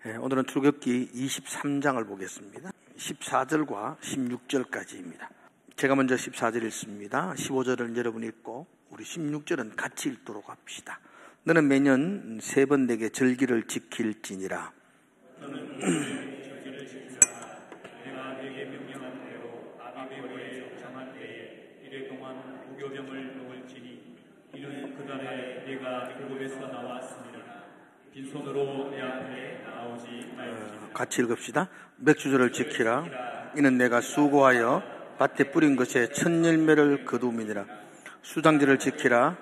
오늘은 출애굽기 23장을 보겠습니다. 14절과 16절까지입니다. 제가 먼저 14절 읽습니다. 15절은 여러분이 읽고 우리 16절은 같이 읽도록 합시다. 너는 매년 3번 내게 절기를 지킬지니라. 절기를 지키라. 내가 네게 명령한 대로 아비배월에 적당한 때에 이래 동안 무교병을 먹을지니 이는 그날에 내가 율법에서 나왔습니다. 빈손으로 내 앞에 나오지 말지니. 같이 읽읍시다. 맥주절을 지키라. 이는 내가 수고하여 밭에 뿌린 것에 첫 열매를 거두음이니라. 수장절을 지키라.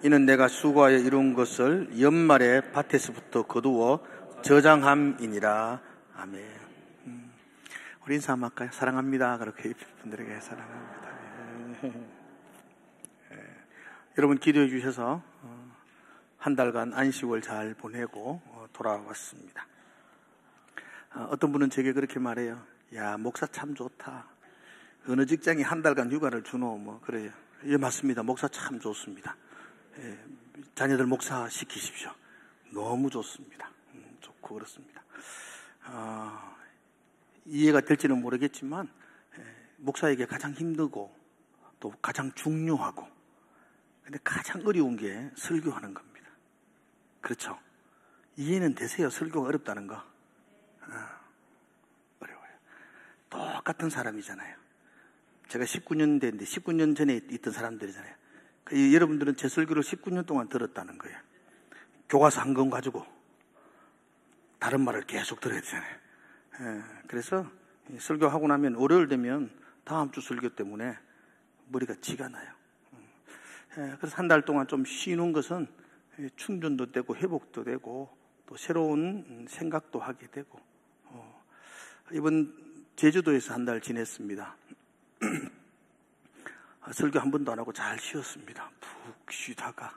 이는 내가 수고하여 이룬 것을 연말에 밭에서부터 거두어 저장함이니라. 아멘. 우리 인사 한번 할까요? 사랑합니다. 그렇게 분들에게 사랑합니다. 여러분 기도해 주셔서 한 달간 안식을 잘 보내고 돌아왔습니다. 어떤 분은 제게 그렇게 말해요. 야, 목사 참 좋다. 어느 직장이 한 달간 휴가를 주노 뭐 그래요. 예, 맞습니다. 목사 참 좋습니다. 자녀들 목사 시키십시오. 너무 좋습니다. 좋고 그렇습니다. 이해가 될지는 모르겠지만 목사에게 가장 힘들고 또 가장 중요하고 근데 가장 어려운 게 설교하는 겁니다. 그렇죠? 이해는 되세요? 설교가 어렵다는 거? 어려워요. 똑같은 사람이잖아요. 제가 19년 됐는데 19년 전에 있던 사람들이잖아요. 여러분들은 제 설교를 19년 동안 들었다는 거예요. 교과서 한 권 가지고 다른 말을 계속 들어야 되잖아요. 그래서 설교하고 나면 월요일 되면 다음 주 설교 때문에 머리가 쥐가 나요. 그래서 한 달 동안 좀 쉬는 것은 충전도 되고 회복도 되고 또 새로운 생각도 하게 되고 이번 제주도에서 한 달 지냈습니다. 설교 한 번도 안 하고 잘 쉬었습니다. 푹 쉬다가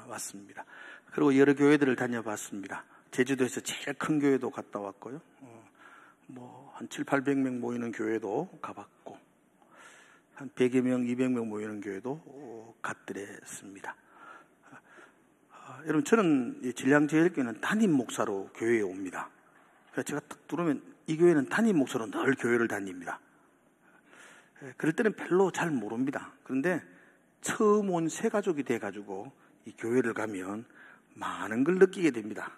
왔습니다. 그리고 여러 교회들을 다녀봤습니다. 제주도에서 제일 큰 교회도 갔다 왔고요. 한 700~800명 모이는 교회도 가봤고 한 100여 명, 200명 모이는 교회도 갔더랬습니다. 여러분 저는 진량제일교회는 담임 목사로 교회에 옵니다. 그래서 제가 딱 들어오면 이 교회는 담임 목사로 늘 교회를 다닙니다. 그럴 때는 별로 잘 모릅니다. 그런데 처음 온 새 가족이 돼가지고 이 교회를 가면 많은 걸 느끼게 됩니다.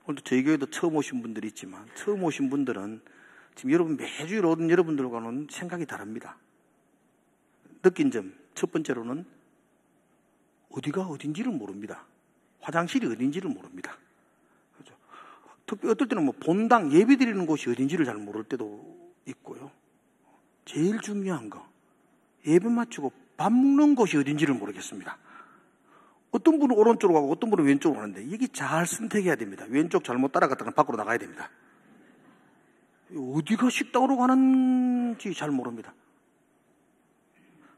오늘도 저희 교회도 처음 오신 분들이 있지만 처음 오신 분들은 지금 여러분 매주일 오는 여러분들과는 생각이 다릅니다. 느낀 점 첫 번째로는 어디가 어딘지를 모릅니다. 화장실이 어딘지를 모릅니다. 그렇죠? 특히 어떨 때는 본당 예배 드리는 곳이 어딘지를 잘 모를 때도 있고요. 제일 중요한 거 예배 마치고 밥 먹는 곳이 어딘지를 모르겠습니다. 어떤 분은 오른쪽으로 가고 어떤 분은 왼쪽으로 가는데 이게 잘 선택해야 됩니다. 왼쪽 잘못 따라갔다가 밖으로 나가야 됩니다. 어디가 식당으로 가는지 잘 모릅니다.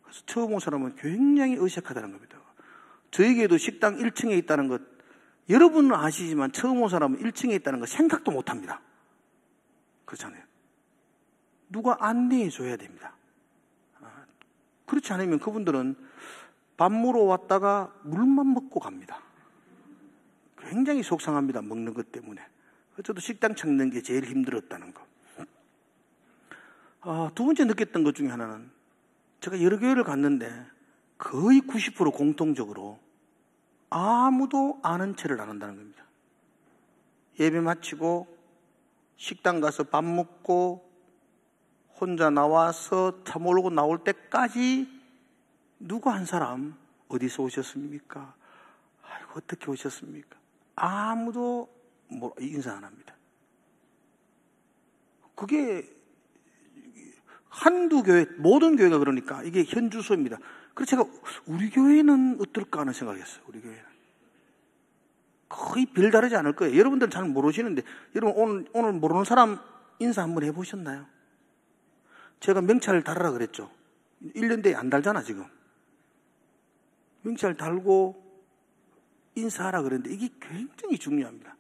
그래서 처음 온 사람은 굉장히 어색하다는 겁니다. 저에게도 식당 1층에 있다는 것 여러분은 아시지만 처음 온 사람은 1층에 있다는 거 생각도 못합니다. 그렇잖아요. 누가 안내해 줘야 됩니다. 그렇지 않으면 그분들은 밥 먹으러 왔다가 물만 먹고 갑니다. 굉장히 속상합니다. 먹는 것 때문에. 저도 식당 찾는 게 제일 힘들었다는 거. 두 번째 느꼈던 것 중에 하나는 제가 여러 교회를 갔는데 거의 90% 공통적으로 아무도 아는 체를 안 한다는 겁니다. 예배 마치고 식당 가서 밥 먹고 혼자 나와서 차 몰고 나올 때까지 누구 한 사람 어디서 오셨습니까? 아이고 어떻게 오셨습니까? 아무도 인사 안 합니다. 그게 한두 교회 모든 교회가 그러니까 이게 현주소입니다. 그래서 제가 우리 교회는 어떨까 하는 생각했어요. 우리 교회는 거의 별다르지 않을 거예요. 여러분들은 잘 모르시는데 여러분 오늘 모르는 사람 인사 한번 해보셨나요? 제가 명찰을 달아라 그랬죠. 1년 뒤에 안 달잖아 지금. 명찰 달고 인사하라 그랬는데 이게 굉장히 중요합니다.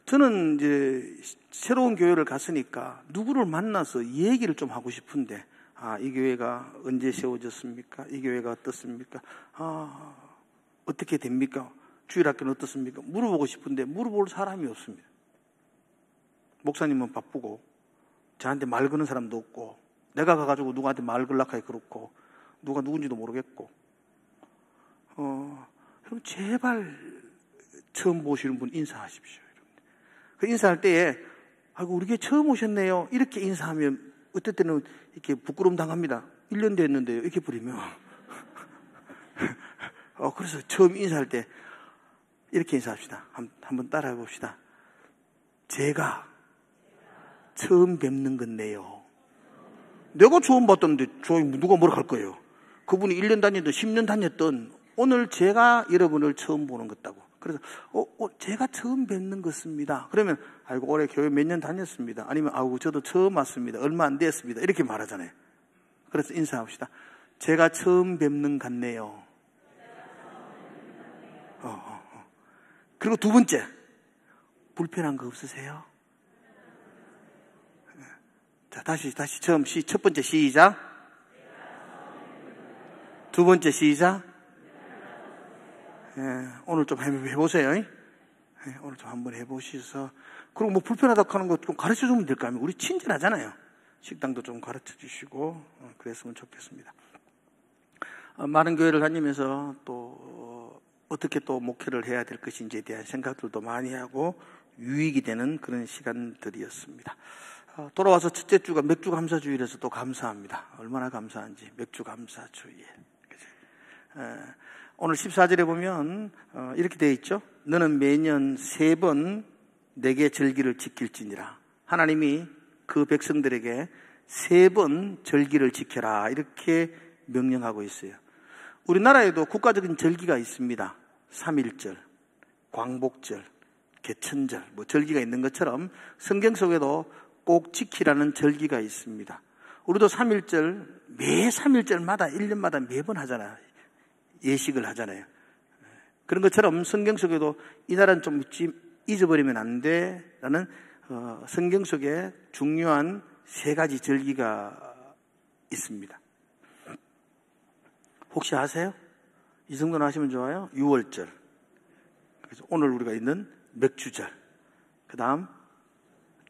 저는 이제 새로운 교회를 갔으니까 누구를 만나서 이 얘기를 좀 하고 싶은데 이 교회가 언제 세워졌습니까? 이 교회가 어떻습니까? 어떻게 됩니까? 주일학교는 어떻습니까? 물어보고 싶은데 물어볼 사람이 없습니다. 목사님은 바쁘고 저한테 말 거는 사람도 없고 내가 가가지고 누구한테 말 걸라고 하기 그렇고 누가 누군지도 모르겠고 그럼 제발 처음 보시는 분 인사하십시오. 그 인사할 때에 아이고 우리 교회 처음 오셨네요 이렇게 인사하면 어떨 때는 이렇게 부끄러움 당합니다. 1년 됐는데요 이렇게 부리면 그래서 처음 인사할 때 이렇게 인사합시다. 한번 따라해 봅시다. 제가 처음 뵙는 건데요. 내가 처음 봤던데 누가 뭐라 할 거예요. 그분이 1년 다니든 10년 다녔던 오늘 제가 여러분을 처음 보는 것 같다고. 그래서 제가 처음 뵙는 것입니다. 그러면 아이고 올해 교회 몇 년 다녔습니다. 아니면 아이고 저도 처음 왔습니다. 얼마 안 됐습니다. 이렇게 말하잖아요. 그래서 인사합시다. 제가 처음 뵙는 같네요. 그리고 두 번째, 불편한 거 없으세요? 자, 다시 처음 첫 번째 시작. 두 번째 시작. 오늘 좀 해보세요. 오늘 좀 한번 해보셔서. 그리고 뭐 불편하다고 하는 거 좀 가르쳐 주면 될 거 아니에요. 우리 친절하잖아요. 식당도 좀 가르쳐 주시고 그랬으면 좋겠습니다. 많은 교회를 다니면서 또 어떻게 또 목회를 해야 될 것인지에 대한 생각들도 많이 하고 유익이 되는 그런 시간들이었습니다. 돌아와서 첫째 주가 맥주 감사주일에서 또 감사합니다. 얼마나 감사한지 맥주 감사주일. 오늘 14절에 보면 이렇게 되어 있죠. 너는 매년 3번 내게 절기를 지킬지니라. 하나님이 그 백성들에게 3번 절기를 지켜라 이렇게 명령하고 있어요. 우리나라에도 국가적인 절기가 있습니다. 3.1절, 광복절, 개천절 뭐 절기가 있는 것처럼 성경 속에도 꼭 지키라는 절기가 있습니다. 우리도 3.1절 매 3.1절마다 1년마다 매번 하잖아요. 예식을 하잖아요. 그런 것처럼 성경 속에도 이 날은 좀 잊어버리면 안 돼라는 성경 속에 중요한 3가지 절기가 있습니다. 혹시 아세요? 이 정도는 아시면 좋아요. 6월절. 그래서 오늘 우리가 있는 맥주절. 그 다음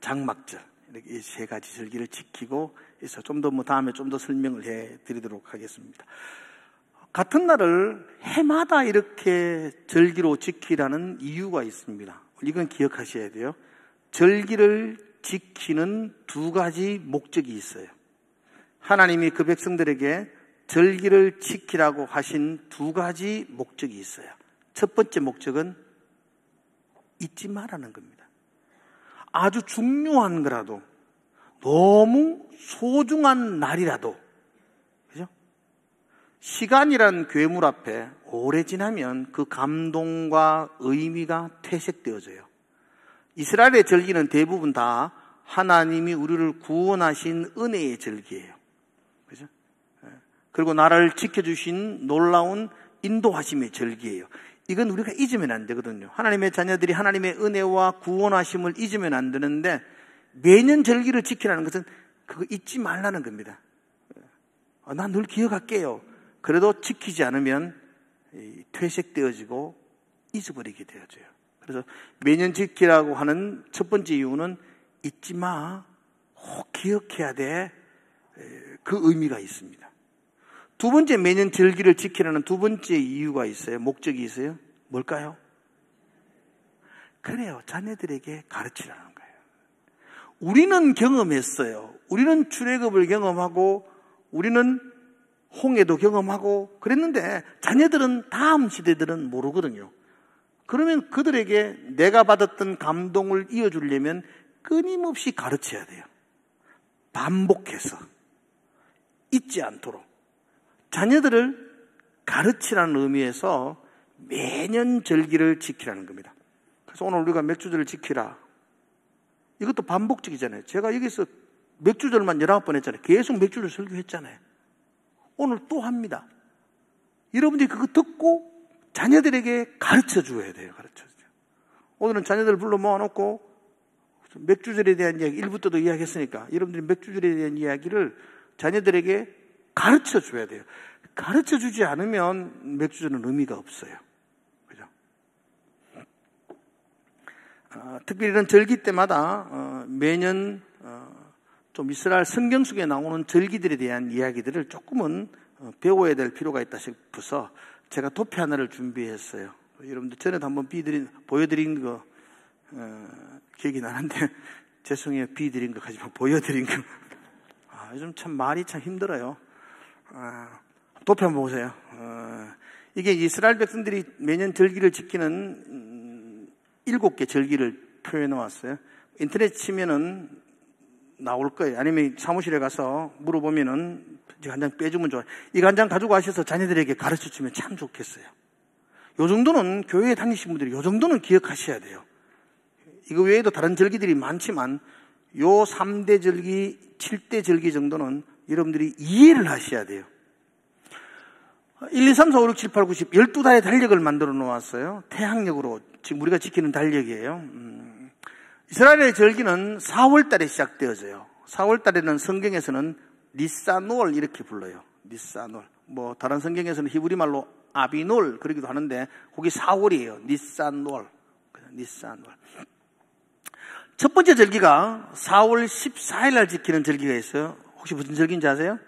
장막절. 이렇게 이 3가지 절기를 지키고 있어. 좀 더 다음에 좀 더 설명을 해 드리도록 하겠습니다. 같은 날을 해마다 이렇게 절기로 지키라는 이유가 있습니다. 이건 기억하셔야 돼요. 절기를 지키는 2가지 목적이 있어요. 하나님이 그 백성들에게 절기를 지키라고 하신 2가지 목적이 있어요. 첫 번째 목적은 잊지 말라는 겁니다. 아주 중요한 거라도 너무 소중한 날이라도 그죠? 시간이란 괴물 앞에 오래 지나면 그 감동과 의미가 퇴색되어져요. 이스라엘의 절기는 대부분 다 하나님이 우리를 구원하신 은혜의 절기예요. 그죠? 그리고 나라를 지켜주신 놀라운 인도하심의 절기예요. 이건 우리가 잊으면 안 되거든요. 하나님의 자녀들이 하나님의 은혜와 구원하심을 잊으면 안 되는데 매년 절기를 지키라는 것은 그거 잊지 말라는 겁니다. 난 늘 기억할게요. 그래도 지키지 않으면 퇴색되어지고 잊어버리게 되어져요. 그래서 매년 지키라고 하는 첫 번째 이유는 잊지 마. 꼭 기억해야 돼. 그 의미가 있습니다. 두 번째 매년 절기를 지키라는 두 번째 이유가 있어요. 목적이 있어요. 뭘까요? 그래요. 자녀들에게 가르치라는 거예요. 우리는 경험했어요. 우리는 출애굽을 경험하고 우리는 홍해도 경험하고 그랬는데 자녀들은 다음 시대들은 모르거든요. 그러면 그들에게 내가 받았던 감동을 이어주려면 끊임없이 가르쳐야 돼요. 반복해서 잊지 않도록 자녀들을 가르치라는 의미에서 매년 절기를 지키라는 겁니다. 그래서 오늘 우리가 맥주절을 지키라. 이것도 반복적이잖아요. 제가 여기서 맥주절만 19번 했잖아요. 계속 맥주절 설교했잖아요. 오늘 또 합니다. 여러분들이 그거 듣고 자녀들에게 가르쳐 줘야 돼요. 가르쳐 줘요. 오늘은 자녀들 불러 모아놓고 맥주절에 대한 이야기 1부터도 이야기했으니까 여러분들이 맥주절에 대한 이야기를 자녀들에게 가르쳐 줘야 돼요. 가르쳐 주지 않으면 맥주절은 의미가 없어요. 그죠? 특별히 이런 절기 때마다 매년 좀 이스라엘 성경 속에 나오는 절기들에 대한 이야기들을 조금은 배워야 될 필요가 있다 싶어서 제가 도표 하나를 준비했어요. 여러분들 전에도 한번 보여드린 거 기억이 나는데 죄송해요. 비드린 거 하지만 보여드린 거. 요즘 참 말이 참 힘들어요. 도표 한번 보세요. 이게 이스라엘 백성들이 매년 절기를 지키는 7개 절기를 표현해 왔어요. 인터넷 치면은 나올 거예요. 아니면 사무실에 가서 물어보면은 한 장 빼주면 좋아요. 이거 한 장 가지고 가셔서 자녀들에게 가르쳐 주면 참 좋겠어요. 요 정도는 교회에 다니신 분들이 요 정도는 기억하셔야 돼요. 이거 외에도 다른 절기들이 많지만 요 3대 절기, 7대 절기 정도는 여러분들이 이해를 하셔야 돼요. 1, 2, 3, 4, 5, 6, 7, 8, 9, 10 12달의 달력을 만들어 놓았어요. 태양력으로 지금 우리가 지키는 달력이에요. 이스라엘의 절기는 4월 달에 시작되어져요. 4월 달에는 성경에서는 니사놀 이렇게 불러요. 니사놀. 뭐 다른 성경에서는 히브리 말로 아비놀 그러기도 하는데 거기 4월이에요. 니사놀. 니사놀. 첫 번째 절기가 4월 14일 날 지키는 절기가 있어요. 혹시 무슨 절기인지 아세요?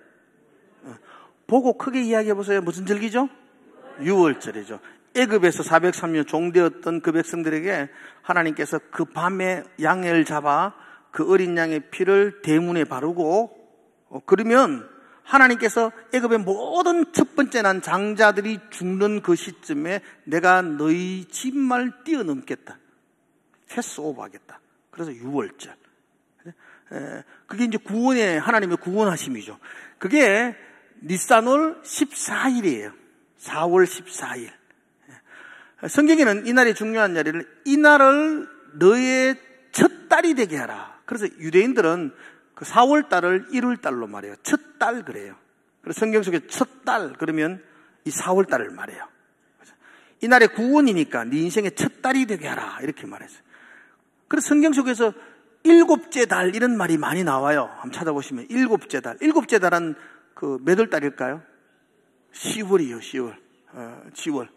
보고 크게 이야기해 보세요. 무슨 절기죠? 6월절이죠. 애굽에서 403년 종되었던 그 백성들에게 하나님께서 그 밤에 양을 잡아 그 어린 양의 피를 대문에 바르고 그러면 하나님께서 애굽의 모든 첫 번째 난 장자들이 죽는 그 시점에 내가 너희 집말 뛰어넘겠다. 패스 오버하겠다. 그래서 6월절. 그게 이제 구원의 하나님의 구원하심이죠. 그게 니사놀 14일이에요. 4월 14일. 성경에는 이 날이 중요한 날을 이 날을 너의 첫 달이 되게 하라. 그래서 유대인들은 그 4월 달을 1월 달로 말해요. 첫 달 그래요. 그래서 성경 속에 첫 달 그러면 이 4월 달을 말해요. 이 날의 구원이니까 네 인생의 첫 달이 되게 하라 이렇게 말했어요. 그래서 성경 속에서 7째 달 이런 말이 많이 나와요. 한번 찾아보시면 7째 달. 7째 달은 그 몇 월 달일까요? 10월이요. 10월. 10월.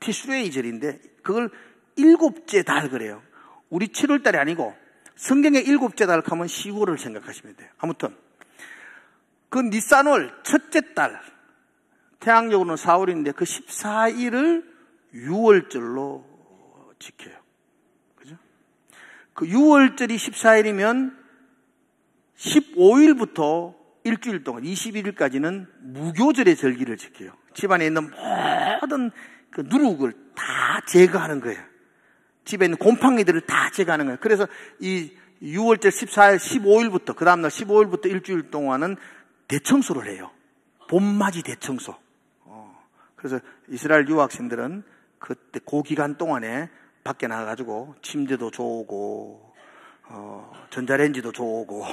티슈레이절인데 그걸 7째 달 그래요. 우리 7월 달이 아니고 성경의 7째 달 하면 10월을 생각하시면 돼요. 아무튼 그 니사놀 첫째 달 태양력으로는 4월인데 그 14일을 6월절로 지켜요. 그죠? 그 6월절이 14일이면 15일부터 일주일 동안 21일까지는 무교절의 절기를 지켜요. 집안에 있는 모든 그 누룩을 다 제거하는 거예요. 집에 있는 곰팡이들을 다 제거하는 거예요. 그래서 이 6월절 14일, 15일부터 그 다음날 15일부터 일주일 동안은 대청소를 해요. 봄맞이 대청소. 그래서 이스라엘 유학생들은 그때 그 기간 동안에 밖에 나가가지고 침대도 좋고 전자레인지도 좋고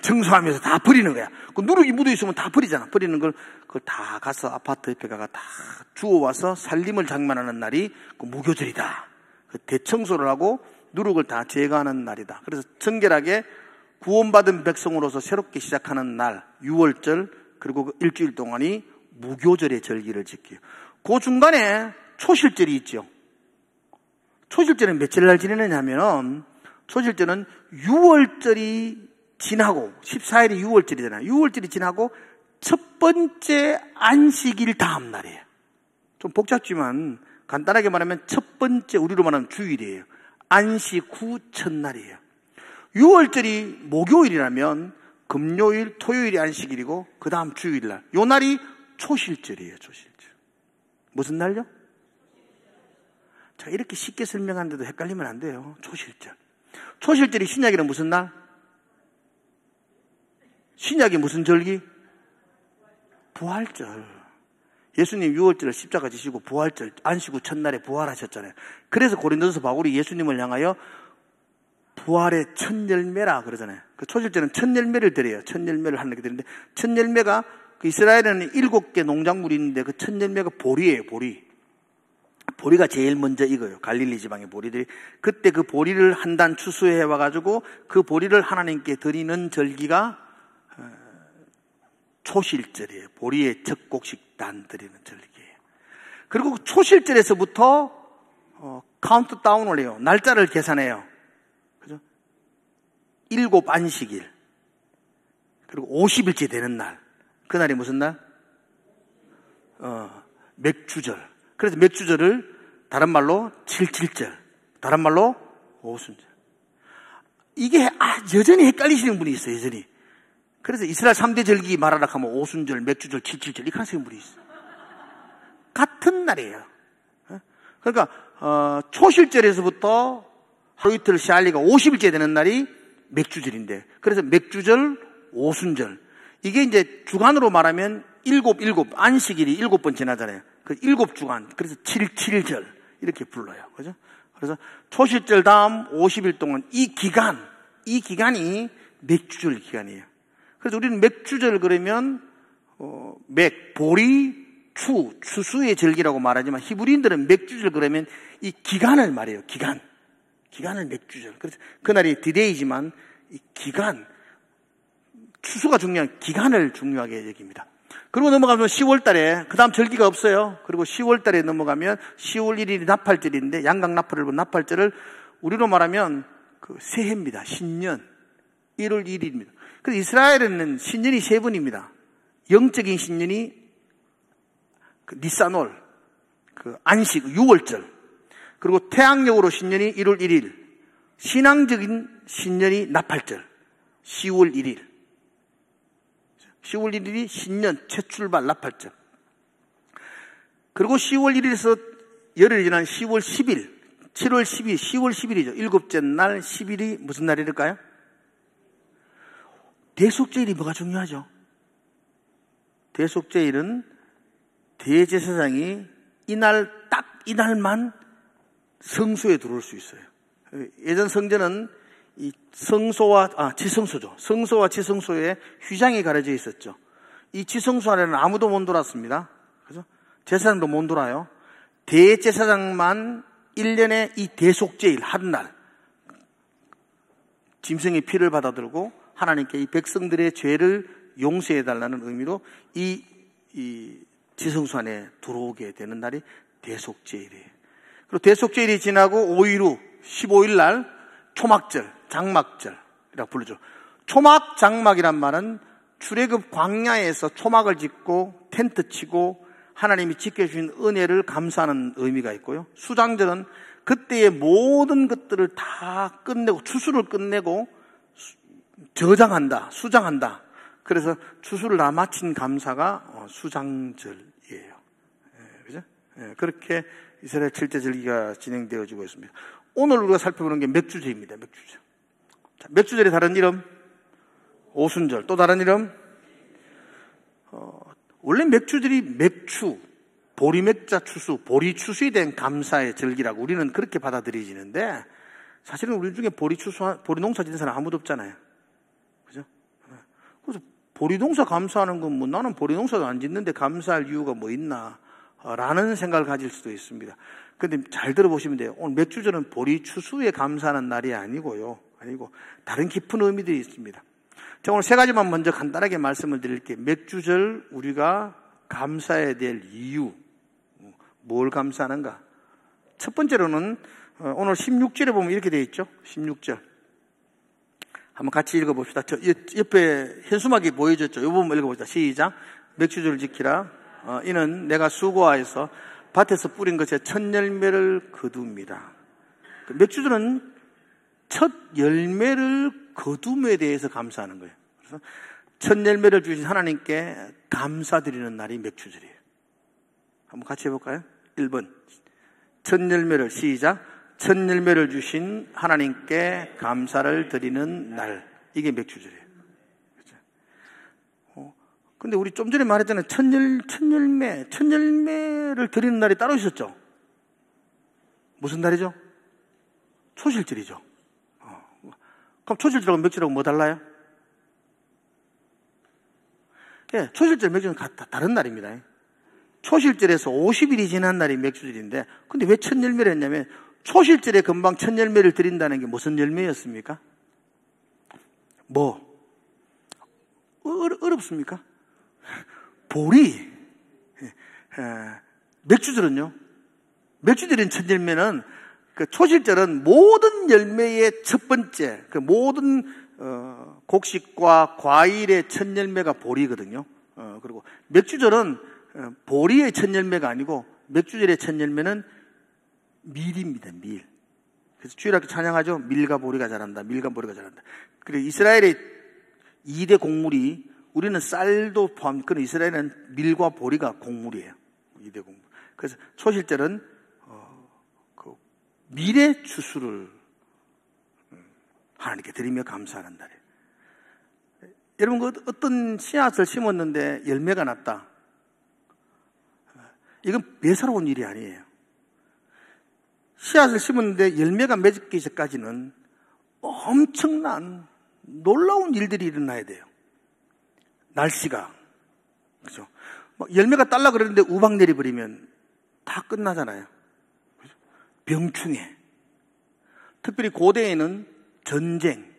청소하면서 다 버리는 거야. 그 누룩이 묻어 있으면 다 버리잖아. 버리는 걸 그걸 다 가서 아파트 옆에 가가 다 주워와서 살림을 장만하는 날이 그 무교절이다. 그 대청소를 하고 누룩을 다 제거하는 날이다. 그래서 정결하게 구원받은 백성으로서 새롭게 시작하는 날 6월절 그리고 그 일주일 동안이 무교절의 절기를 지켜요. 그 중간에 초실절이 있죠. 초실절은 며칠 날 지내느냐 하면 초실절은 6월절이 지나고 14일이 6월절이잖아요. 6월절이 지나고 첫 번째 안식일 다음 날이에요. 좀 복잡지만 간단하게 말하면 첫 번째 우리로 말하면 주일이에요. 안식 후 첫날이에요. 6월절이 목요일이라면 금요일, 토요일이 안식일이고 그 다음 주일날. 요 날이 초실절이에요. 초실절. 무슨 날요? 자, 이렇게 쉽게 설명하는데도 헷갈리면 안 돼요. 초실절. 초실절이 신약에는 무슨 날? 신약이 무슨 절기? 부활절. 예수님 6월절을 십자가 지시고 부활절, 안식 후 첫날에 부활하셨잖아요. 그래서 고린도서 바울이 예수님을 향하여 부활의 첫 열매라 그러잖아요. 그 초실절은 첫 열매를 드려요. 첫 열매를 하는 게 드리는데 첫 열매가 그 이스라엘에는 7개 농작물이 있는데 그 첫 열매가 보리예요. 보리. 보리가 제일 먼저 익어요. 갈릴리 지방의 보리들이. 그때 그 보리를 한 단 추수해 와가지고 그 보리를 하나님께 드리는 절기가 초실절이에요. 보리의 첫 곡식 단 드리는 절기예요. 그리고 초실절에서부터 카운트다운을 해요. 날짜를 계산해요. 그죠? 7 안식일. 그리고 50일째 되는 날. 그날이 무슨 날? 맥주절. 그래서 맥주절을 다른 말로 77절. 다른 말로 오순절. 이게 여전히 헷갈리시는 분이 있어요. 여전히. 그래서 이스라엘 3대 절기 말하라 하면 오순절, 맥주절, 77절 이렇게 하시는 분이 있어요. 같은 날이에요. 그러니까 초실절에서부터 하루 이틀 시알리가 50일째 되는 날이 맥주절인데, 그래서 맥주절, 오순절, 이게 이제 주간으로 말하면 7 안식일이 7번 지나잖아요. 그 7주간, 그래서 77절 이렇게 불러요. 그죠? 그래서 초실절 다음 50일 동안 이 기간이 맥주절 기간이에요. 그래서 우리는 맥주절 그러면 보리, 추수의 절기라고 말하지만 히브리인들은 맥주절 그러면 이 기간을 말해요. 기간을 맥주절. 그래서 그날이 디데이지만 이 기간, 추수가 중요한 기간을 중요하게 여깁니다. 그리고 넘어가면 10월 달에, 그 다음 절기가 없어요. 그리고 10월 달에 넘어가면 10월 1일이 나팔절인데, 양각 나팔을 본 나팔절을 우리로 말하면 그 새해입니다. 신년. 1월 1일입니다. 그래서 이스라엘에는 신년이 3번입니다. 영적인 신년이 그 니산월, 그 안식, 6월절. 그리고 태양력으로 신년이 1월 1일. 신앙적인 신년이 나팔절, 10월 1일. 10월 1일이 신년 최출발 나팔절. 그리고 10월 1일에서 열흘이 지난 10월 10일, 7월 12일, 10월 10일이죠. 일곱째 날 10일이 무슨 날일까요? 대속죄일이 뭐가 중요하죠? 대속죄일은 대제사장이 딱 이날만 성소에 들어올 수 있어요. 예전 성전은 이 지성소죠. 성소와 지성소에 휘장이 가려져 있었죠. 이 지성소 안에는 아무도 못 돌았습니다. 그죠? 제사장도 못 돌아요. 대제사장만 1년에 이 대속죄일 하루날 짐승의 피를 받아들고 하나님께 이 백성들의 죄를 용서해달라는 의미로 이 지성소 안에 들어오게 되는 날이 대속죄일이에요. 그리고 대속죄일이 지나고 5일 후 15일 날 초막절, 장막절이라고 부르죠. 초막, 장막이란 말은 출애굽 광야에서 초막을 짓고 텐트 치고 하나님이 지켜주신 은혜를 감사하는 의미가 있고요. 수장절은 그때의 모든 것들을 다 끝내고 추수를 끝내고 저장한다, 수장한다. 그래서 추수를 다 마친 감사가 수장절이에요. 그죠? 그렇게 이스라엘 7대 절기가 진행되어지고 있습니다. 오늘 우리가 살펴보는 게 맥주절입니다. 맥주절. 자, 맥주절의 다른 이름 오순절. 또 다른 이름 원래 맥주절이 맥추, 보리맥자 추수, 보리추수에 대한 감사의 절기라고 우리는 그렇게 받아들여지는데, 사실은 우리 중에 보리 농사 짓는 사람 아무도 없잖아요. 그죠? 그래서 보리 농사 감사하는 건 뭐 나는 보리 농사도 안 짓는데 감사할 이유가 뭐 있나 라는 생각을 가질 수도 있습니다. 그런데 잘 들어보시면 돼요. 오늘 맥주절은 보리 추수에 감사하는 날이 아니고 다른 깊은 의미들이 있습니다. 자, 오늘 3가지만 먼저 간단하게 말씀을 드릴게요. 맥주절 우리가 감사해야 될 이유, 뭘 감사하는가? 첫 번째로는 오늘 16절에 보면 이렇게 되어 있죠. 16절 한번 같이 읽어봅시다. 저 옆에 현수막이 보여줬죠. 이 부분 읽어봅시다. 시작. 맥주절을 지키라. 이는 내가 수고하여서 밭에서 뿌린 것에 첫 열매를 거둡니다. 맥주절은 첫 열매를 거둠에 대해서 감사하는 거예요. 그래서 첫 열매를 주신 하나님께 감사드리는 날이 맥주절이에요. 한번 같이 해볼까요? 1번 첫 열매를 시작. 첫 열매를 주신 하나님께 감사를 드리는 날, 이게 맥주절이에요. 그렇죠? 근데 우리 좀 전에 말했잖아요. 첫 열매를 드리는 날이 따로 있었죠. 무슨 날이죠? 초실절이죠. 그럼 초실절하고 맥주절하고 뭐 달라요? 예, 초실절, 맥주는 다른 날입니다. 초실절에서 50일이 지난 날이 맥주절인데, 근데 왜 첫 열매를 했냐면, 초실절에 금방 첫 열매를 드린다는 게 무슨 열매였습니까? 어렵습니까? 보리. 맥주절은요? 맥주절인 첫 열매는 그 초실절은 모든 열매의 첫 번째, 그 모든 곡식과 과일의 첫 열매가 보리거든요. 그리고 맥주절은 보리의 첫 열매가 아니고 맥주절의 첫 열매는 밀입니다. 밀. 그래서 주일학교 찬양하죠. 밀과 보리가 자란다. 밀과 보리가 자란다. 그리고 이스라엘의 2대 곡물이, 우리는 쌀도 포함, 그런 이스라엘은 밀과 보리가 곡물이에요. 2대 곡물. 그래서 초실절은 그 밀의 추수를 하나님께 드리며 감사하는 날이에요. 여러분, 그 어떤 씨앗을 심었는데 열매가 났다. 이건 매사로운 일이 아니에요. 씨앗을 심었는데 열매가 맺기 전까지는 엄청난 놀라운 일들이 일어나야 돼요. 날씨가, 그죠? 열매가 딸라 그러는데 우박 내려버리면 다 끝나잖아요. 그죠? 병충해. 특별히 고대에는 전쟁.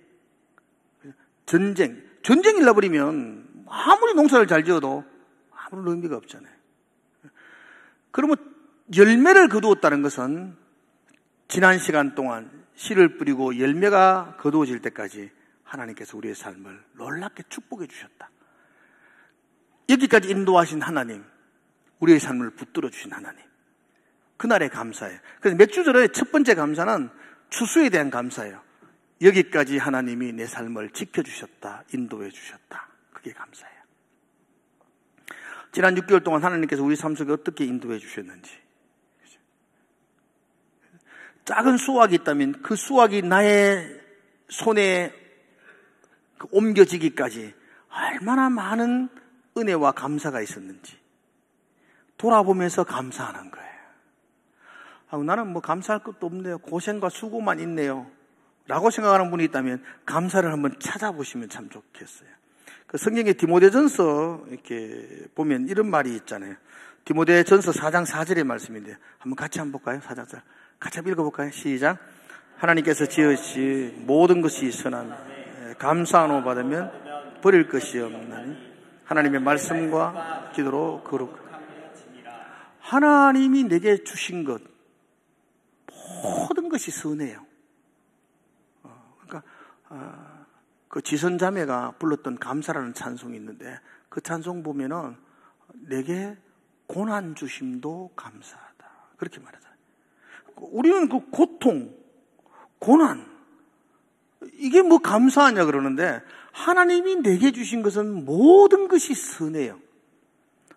전쟁이 일어버리면 아무리 농사를 잘 지어도 아무런 의미가 없잖아요. 그러면 열매를 거두었다는 것은 지난 시간 동안 씨를 뿌리고 열매가 거두어질 때까지 하나님께서 우리의 삶을 놀랍게 축복해 주셨다. 여기까지 인도하신 하나님, 우리의 삶을 붙들어 주신 하나님, 그날에 감사해요. 그래서 맥주절의 첫 번째 감사는 추수에 대한 감사예요. 여기까지 하나님이 내 삶을 지켜주셨다, 인도해 주셨다. 그게 감사해요. 지난 6개월 동안 하나님께서 우리 삶 속에 어떻게 인도해 주셨는지. 작은 수확이 있다면 그 수확이 나의 손에 옮겨지기까지 얼마나 많은 은혜와 감사가 있었는지 돌아보면서 감사하는 거예요. 나는 뭐 감사할 것도 없네요. 고생과 수고만 있네요. 라고 생각하는 분이 있다면 감사를 한번 찾아보시면 참 좋겠어요. 그 성경의 디모데전서 이렇게 보면 이런 말이 있잖아요. 디모데전서 4장 4절의 말씀인데 한번 같이 한번 볼까요? 4장 4절. 같이 한번 읽어볼까요? 시작. 하나님께서 지으신 모든 것이 선한 감사함을 받으면 버릴 것이 없나니 하나님의 말씀과 기도로 거룩. 하나님이 내게 주신 것 모든 것이 선해요. 그러니까 그 지선자매가 불렀던 감사라는 찬송이 있는데 그 찬송 보면은 내게 고난 주심도 감사하다 그렇게 말하잖아요. 우리는 그 고통, 고난 이게 뭐 감사하냐 그러는데 하나님이 내게 주신 것은 모든 것이 선해요.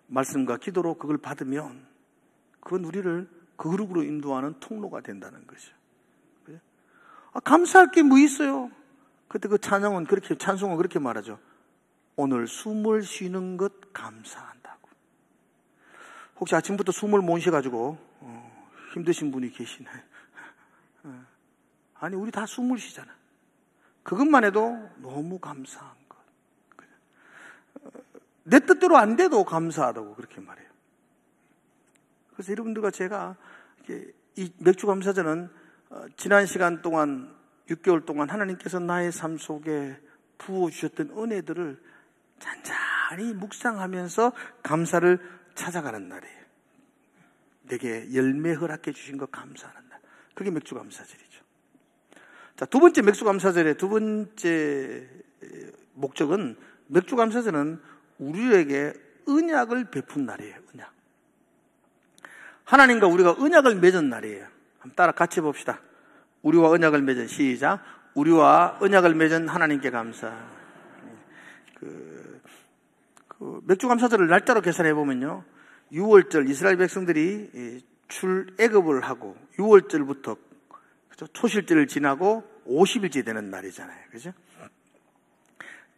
말씀과 기도로 그걸 받으면 그건 우리를 거룩으로 인도하는 통로가 된다는 것이죠. 감사할 게 뭐 있어요? 그때 그 찬송은 그렇게 말하죠. 오늘 숨을 쉬는 것 감사한다고. 혹시 아침부터 숨을 못 쉬가지고 힘드신 분이 계시네. 아니, 우리 다 숨을 쉬잖아. 그것만 해도 너무 감사한 것. 내 뜻대로 안 돼도 감사하다고 그렇게 말해요. 그래서 여러분들과 제가 이 맥주 감사절은 지난 시간 동안 6개월 동안 하나님께서 나의 삶 속에 부어주셨던 은혜들을 잔잔히 묵상하면서 감사를 찾아가는 날이에요. 내게 열매 허락해 주신 것 감사하는 날. 그게 맥주 감사절이죠. 자, 두 번째 맥주 감사절의 두 번째 목적은 맥주 감사절은 우리에게 언약을 베푼 날이에요. 언약. 하나님과 우리가 언약을 맺은 날이에요. 한번 따라 같이 봅시다. 우리와 언약을 맺은 시작. 우리와 언약을 맺은 하나님께 감사. 맥주 감사절을 날짜로 계산해 보면요. 6월절 이스라엘 백성들이 출애굽을 하고 6월절부터 초실절을 지나고 50일째 되는 날이잖아요. 그죠?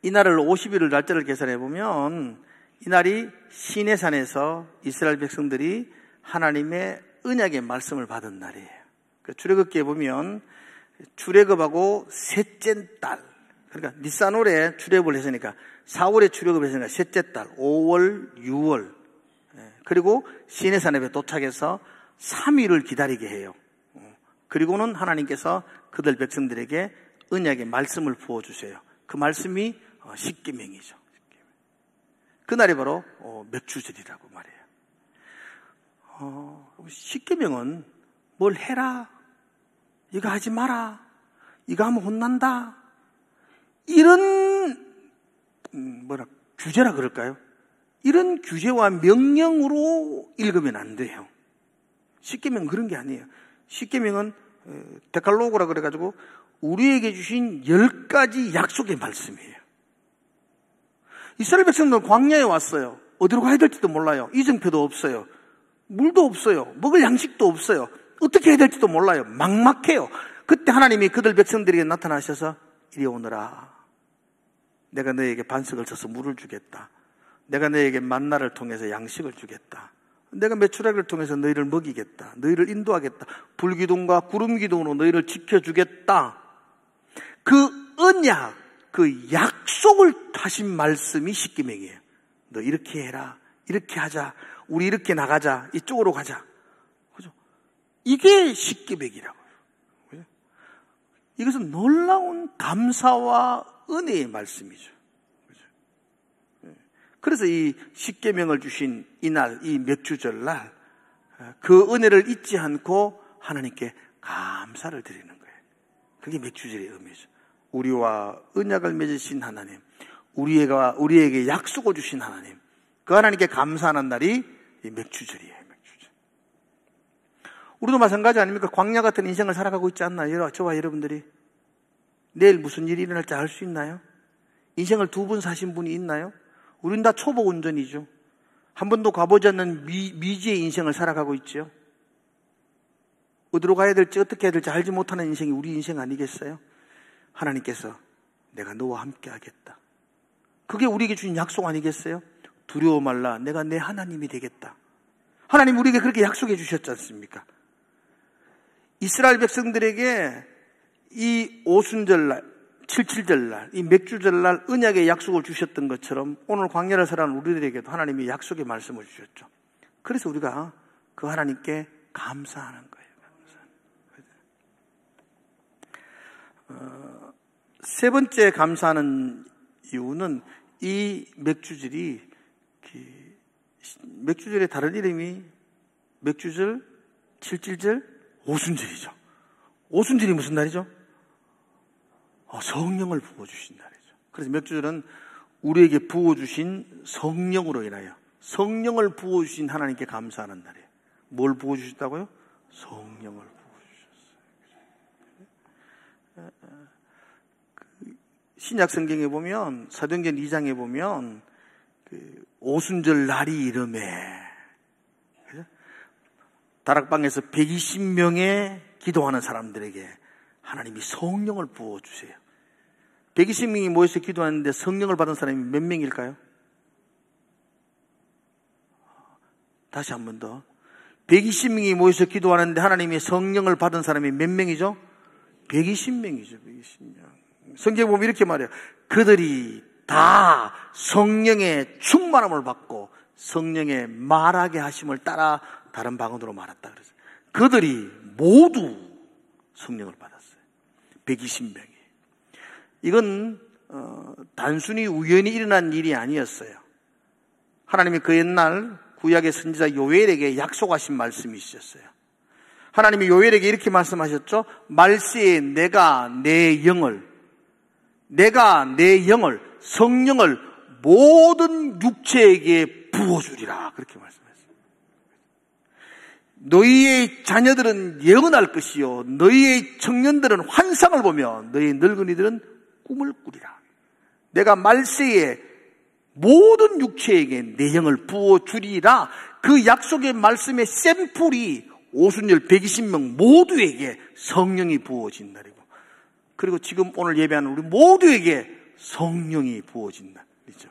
이 날을 50일을 날짜를 계산해 보면 이 날이 시내산에서 이스라엘 백성들이 하나님의 언약의 말씀을 받은 날이에요. 출애굽기에 보면 출애굽하고 셋째 달, 그러니까 니산월에 출애굽을 했으니까 4월에 출애굽을 했으니까 셋째 달 5월, 6월 그리고 시내산에 도착해서 3일을 기다리게 해요. 그리고는 하나님께서 그들 백성들에게 언약의 말씀을 부어주세요. 그 말씀이 십계명이죠. 그날이 바로 맥주절이라고 말해요. 십계명은 뭘 해라, 이거 하지 마라, 이거 하면 혼난다, 이런 규제라 그럴까요? 이런 규제와 명령으로 읽으면 안 돼요. 십계명은 그런 게 아니에요. 십계명은 데칼로그라 그래가지고 우리에게 주신 10가지 약속의 말씀이에요. 이스라엘 백성들은 광야에 왔어요. 어디로 가야 될지도 몰라요. 이정표도 없어요. 물도 없어요. 먹을 양식도 없어요. 어떻게 해야 될지도 몰라요. 막막해요. 그때 하나님이 그들 백성들에게 나타나셔서 이리 오너라. 내가 너에게 반석을 쳐서 물을 주겠다. 내가 너에게 만나를 통해서 양식을 주겠다. 내가 메추라기를 통해서 너희를 먹이겠다. 너희를 인도하겠다. 불기둥과 구름기둥으로 너희를 지켜주겠다. 그 언약, 그 약속을 하신 말씀이 십계명이에요. 너 이렇게 해라, 이렇게 하자, 우리 이렇게 나가자, 이쪽으로 가자. 그죠? 이게 십계명이라고요. 그죠? 이것은 놀라운 감사와 은혜의 말씀이죠. 그죠? 그래서 이 십계명을 주신 이날, 이 맥주절날, 그 은혜를 잊지 않고 하나님께 감사를 드리는 거예요. 그게 맥주절의 의미죠. 우리와 언약을 맺으신 하나님, 우리에게 약속을 주신 하나님, 그 하나님께 감사하는 날이 이 맥주절이에요. 맥주절. 우리도 마찬가지 아닙니까? 광야 같은 인생을 살아가고 있지 않나요? 저와 여러분들이 내일 무슨 일이 일어날지 알 수 있나요? 인생을 2번 사신 분이 있나요? 우린 다 초보 운전이죠. 한 번도 가보지 않는 미지의 인생을 살아가고 있죠. 어디로 가야 될지 어떻게 해야 될지 알지 못하는 인생이 우리 인생 아니겠어요? 하나님께서 내가 너와 함께 하겠다. 그게 우리에게 주신 약속 아니겠어요? 두려워 말라, 내가 내 하나님이 되겠다. 하나님 우리에게 그렇게 약속해 주셨지 않습니까? 이스라엘 백성들에게 이 오순절날, 칠칠절날, 이 맥주절날 언약의 약속을 주셨던 것처럼 오늘 광야를 살아가는 우리들에게도 하나님이 약속의 말씀을 주셨죠. 그래서 우리가 그 하나님께 감사하는 거예요. 세 번째 감사하는 이유는 이 맥주절이, 맥주절의 다른 이름이 맥주절, 칠칠절, 오순절이죠. 오순절이 무슨 날이죠? 성령을 부어주신 날이죠. 그래서 맥주절은 우리에게 부어주신 성령으로 인하여 성령을 부어주신 하나님께 감사하는 날이에요. 뭘 부어주셨다고요? 성령을 부어주셨어요. 신약 성경에 보면, 사도행전 2장에 보면 오순절 날이 이름에 다락방에서 120명의 기도하는 사람들에게 하나님이 성령을 부어주세요. 120명이 모여서 기도하는데 성령을 받은 사람이 몇 명일까요? 다시 한 번 더. 120명이 모여서 기도하는데 하나님이 성령을 받은 사람이 몇 명이죠? 120명이죠. 120명. 성경에 보면 이렇게 말해요. 그들이 다 성령의 충만함을 받고 성령의 말하게 하심을 따라 다른 방언으로 말했다. 그래서 그들이 모두 성령을 받았어요. 120명이. 이건 단순히 우연히 일어난 일이 아니었어요. 하나님이 그 옛날 구약의 선지자 요엘에게 약속하신 말씀이 있었어요. 하나님이 요엘에게 이렇게 말씀하셨죠. 말세에 내가 내 영을 성령을 모든 육체에게 부어주리라. 그렇게 말씀했어요. 너희의 자녀들은 예언할 것이요 너희의 청년들은 환상을 보며 너희 늙은이들은 꿈을 꾸리라. 내가 말세에 모든 육체에게 내 영을 부어주리라. 그 약속의 말씀의 샘플이 오순절 120명 모두에게 성령이 부어진 날이고, 그리고 지금 오늘 예배하는 우리 모두에게 성령이 부어진 날이죠.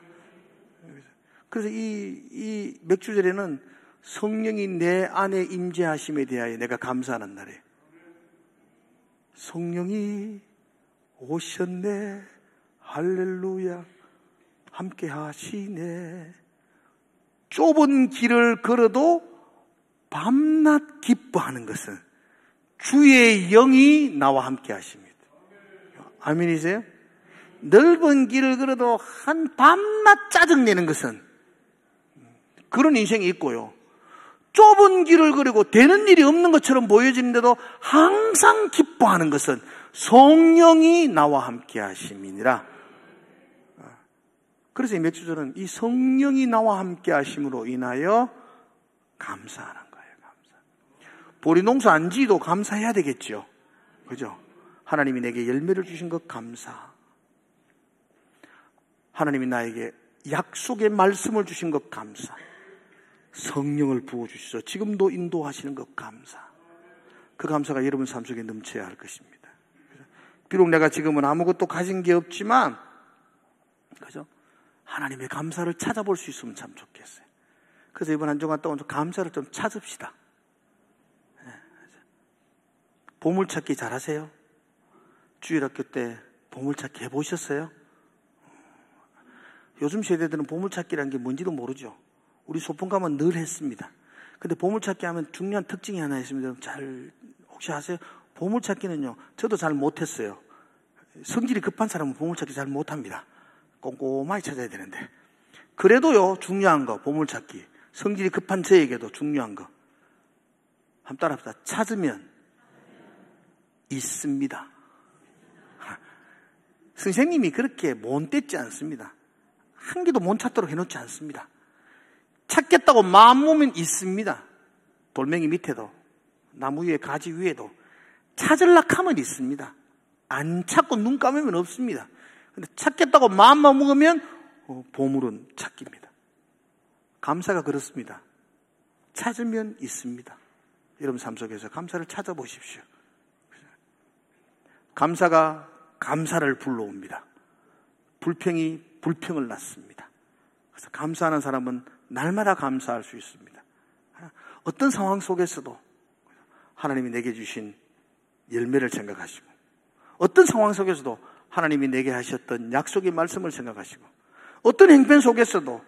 그래서 이 맥주절에는 성령이 내 안에 임재하심에 대하여 내가 감사하는 날이에요. 성령이 오셨네, 할렐루야, 함께 하시네. 좁은 길을 걸어도 밤낮 기뻐하는 것은 주의 영이 나와 함께 하십니다. 아멘이세요? 넓은 길을 걸어도 한 밤낮 짜증내는 것은 그런 인생이 있고요. 좁은 길을 그리고 되는 일이 없는 것처럼 보여지는데도 항상 기뻐하는 것은 성령이 나와 함께 하심이니라. 그래서 이 몇 주절은 이 성령이 나와 함께 하심으로 인하여 감사하는 거예요. 감사. 보리 농사 안 지어도 감사해야 되겠죠. 그죠? 하나님이 내게 열매를 주신 것 감사. 하나님이 나에게 약속의 말씀을 주신 것 감사. 성령을 부어주시소. 지금도 인도하시는 것 감사. 그 감사가 여러분 삶 속에 넘쳐야 할 것입니다. 비록 내가 지금은 아무것도 가진 게 없지만, 그죠? 하나님의 감사를 찾아볼 수 있으면 참 좋겠어요. 그래서 이번 한 주간 동안 좀 감사를 좀 찾읍시다. 보물찾기 잘하세요? 주일학교 때 보물찾기 해보셨어요? 요즘 세대들은 보물찾기라는 게 뭔지도 모르죠. 우리 소풍 가면 늘 했습니다. 근데 보물찾기 하면 중요한 특징이 하나 있습니다. 혹시 아세요? 보물찾기는요, 저도 잘 못했어요. 성질이 급한 사람은 보물찾기 잘 못합니다. 꼼꼼하게 찾아야 되는데. 그래도요, 중요한 거, 보물찾기. 성질이 급한 저에게도 중요한 거. 한번 따라합시다. 찾으면 있습니다. 선생님이 그렇게 못됐지 않습니다. 한 개도 못 찾도록 해놓지 않습니다. 찾겠다고 마음 먹으면 있습니다. 돌멩이 밑에도, 나무 위에, 가지 위에도 찾으려고 하면 있습니다. 안 찾고 눈 감으면 없습니다. 근데 찾겠다고 마음만 먹으면 보물은 찾깁니다. 감사가 그렇습니다. 찾으면 있습니다. 여러분 삶 속에서 감사를 찾아보십시오. 감사가 감사를 불러옵니다. 불평이 불평을 낳습니다. 그래서 감사하는 사람은 날마다 감사할 수 있습니다. 어떤 상황 속에서도 하나님이 내게 주신 열매를 생각하시고, 어떤 상황 속에서도 하나님이 내게 하셨던 약속의 말씀을 생각하시고, 어떤 행편 속에서도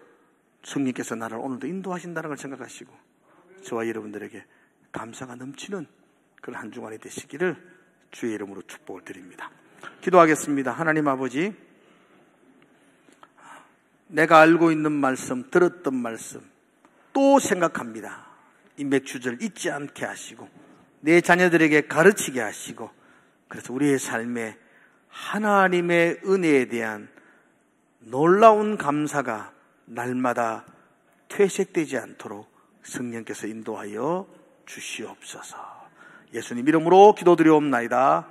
성령께서 나를 오늘도 인도하신다는 걸 생각하시고, 저와 여러분들에게 감사가 넘치는 그런 한 주간이 되시기를 주의 이름으로 축복을 드립니다. 기도하겠습니다. 하나님 아버지, 내가 알고 있는 말씀, 들었던 말씀 또 생각합니다. 이 몇 주절 잊지 않게 하시고 내 자녀들에게 가르치게 하시고, 그래서 우리의 삶에 하나님의 은혜에 대한 놀라운 감사가 날마다 퇴색되지 않도록 성령께서 인도하여 주시옵소서. 예수님 이름으로 기도드리옵나이다.